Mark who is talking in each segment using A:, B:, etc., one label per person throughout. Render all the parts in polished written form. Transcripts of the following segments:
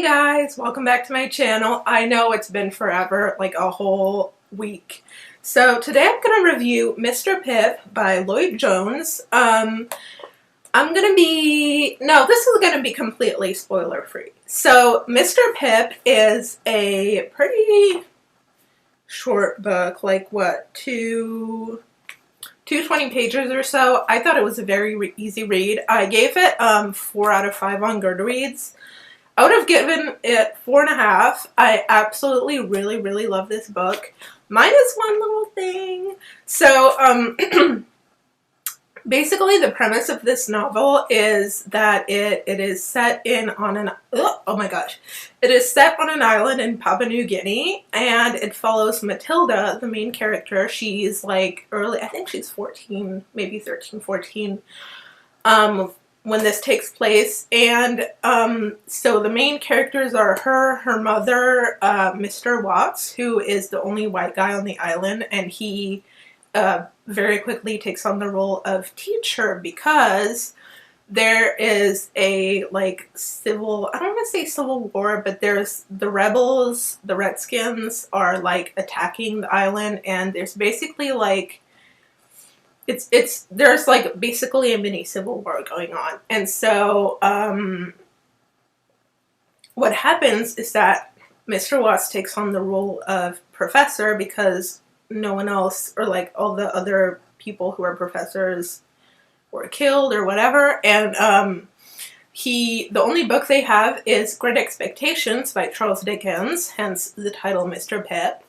A: guys, welcome back to my channel. I know it's been forever, like a whole week. So today I'm going to review Mr. Pip by Lloyd Jones. This is going to be completely spoiler free. So Mr. Pip is a pretty short book, like what, 220 pages or so. I thought it was a very easy read. I gave it 4 out of 5 on Goodreads. I would have given it 4.5. I absolutely really love this book. Minus one little thing. So, basically the premise of this novel is that it is set in on an, oh my gosh. It is set on an island in Papua New Guinea, and it follows Matilda, the main character. She's like early, I think she's 14, maybe 13, 14. When this takes place, and so the main characters are her mother, Mr. Watts, who is the only white guy on the island, and he very quickly takes on the role of teacher because there is a like civil, I don't want to say civil war, but there's the rebels, the Redskins are like attacking the island, and there's basically like there's like basically a mini civil war going on. And so what happens is that Mr. Watts takes on the role of professor because no one else, or like all the other people who are professors, were killed or whatever. And the only book they have is Great Expectations by Charles Dickens, hence the title Mr. Pip.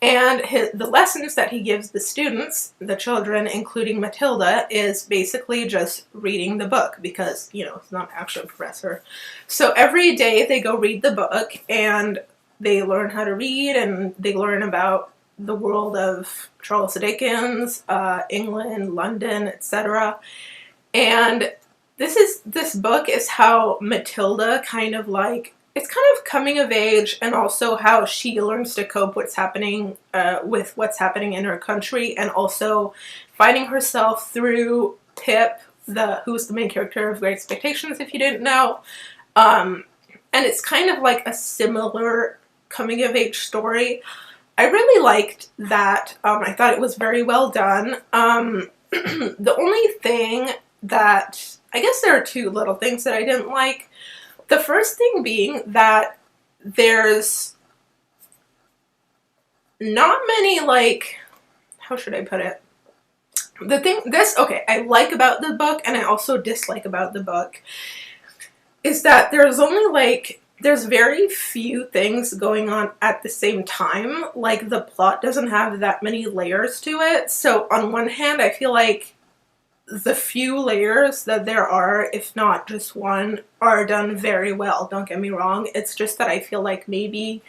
A: And the lessons that he gives the students, the children, including Matilda, is basically just reading the book because, you know, it's not actually a professor. So every day they go read the book and they learn how to read, and they learn about the world of Charles Dickens, England, London, etc. And this book is how Matilda kind of like, it's kind of coming of age, and also how she learns to cope with what's happening in her country, and also finding herself through Pip, who's the main character of Great Expectations, if you didn't know. And it's kind of like a similar coming of age story. I really liked that. I thought it was very well done. The only thing that, I guess there are two little things that I didn't like. The first thing being that there's not many, like, how should I put it? I like about the book, and I also dislike about the book, is that there's very few things going on at the same time. Like, the plot doesn't have that many layers to it. So on one hand, I feel like the few layers that there are, if not just one, are done very well. Don't get me wrong. It's just that I feel like maybe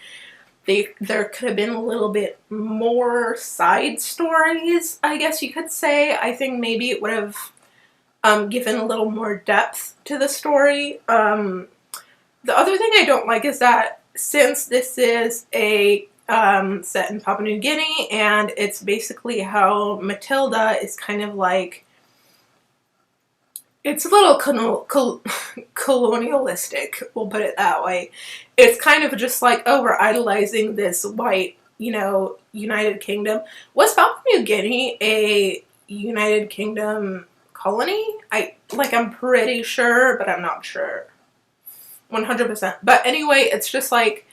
A: there could have been a little bit more side stories, I guess you could say. I think maybe it would have given a little more depth to the story. The other thing I don't like is that since this is a set in Papua New Guinea, and it's basically how Matilda is kind of like, it's a little colonialistic, we'll put it that way. It's kind of just like, oh, we're idolizing this white, you know, United Kingdom. Was Papua New Guinea a United Kingdom colony? I'm pretty sure, but I'm not sure 100%. But anyway, it's just like,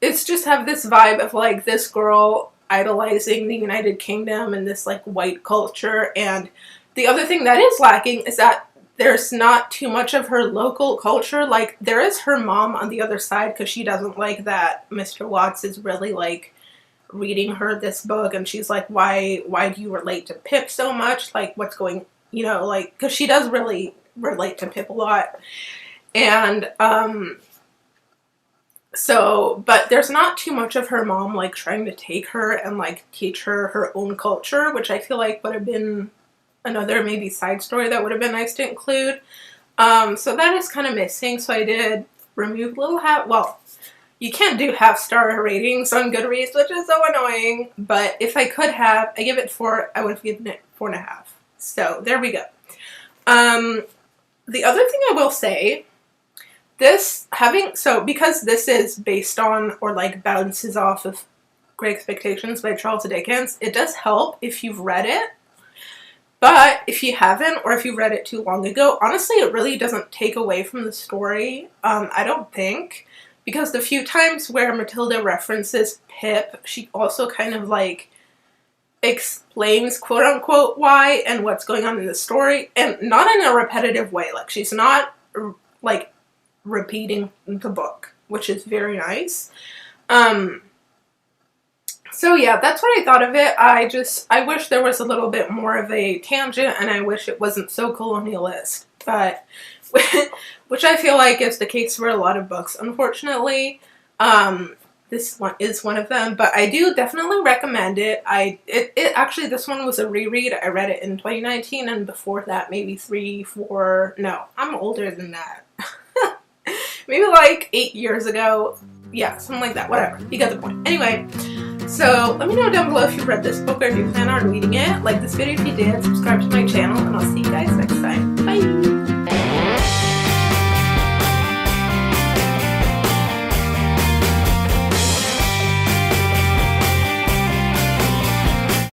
A: it's just have this vibe of like this girl idolizing the United Kingdom and this like white culture. And the other thing that is lacking is that there's not too much of her local culture. Like, there is her mom on the other side, because she doesn't like that Mr. Watts is really like reading her this book, and she's like, why do you relate to Pip so much? Like, what's going, you know, like, because she does really relate to Pip a lot. And but there's not too much of her mom like trying to take her and like teach her her own culture, which I feel like would have been another maybe side story that would have been nice to include. So that is kind of missing. So I did remove you can't do half-star ratings on Goodreads, which is so annoying. But if I could have, I would have given it 4.5. So there we go. The other thing I will say because this is based on or like bounces off of Great Expectations by Charles Dickens, it does help if you've read it. But if you haven't, or if you read it too long ago, honestly, it really doesn't take away from the story, I don't think. Because the few times where Matilda references Pip, she also kind of, like, explains, quote-unquote, why and what's going on in the story. And not in a repetitive way. Like, she's not, like, repeating the book, which is very nice. So yeah, that's what I thought of it. I wish there was a little bit more of a tangent, and I wish it wasn't so colonialist. But, which I feel like is the case for a lot of books, unfortunately. This one is one of them, but I do definitely recommend it. Actually, this one was a reread. I read it in 2019, and before that, maybe 3, 4, no, I'm older than that. Maybe like 8 years ago. Yeah, something like that, whatever. You get the point. Anyway, so let me know down below if you read this book or if you plan on reading it. Like this video if you did, subscribe to my channel, and I'll see you guys next time. Bye!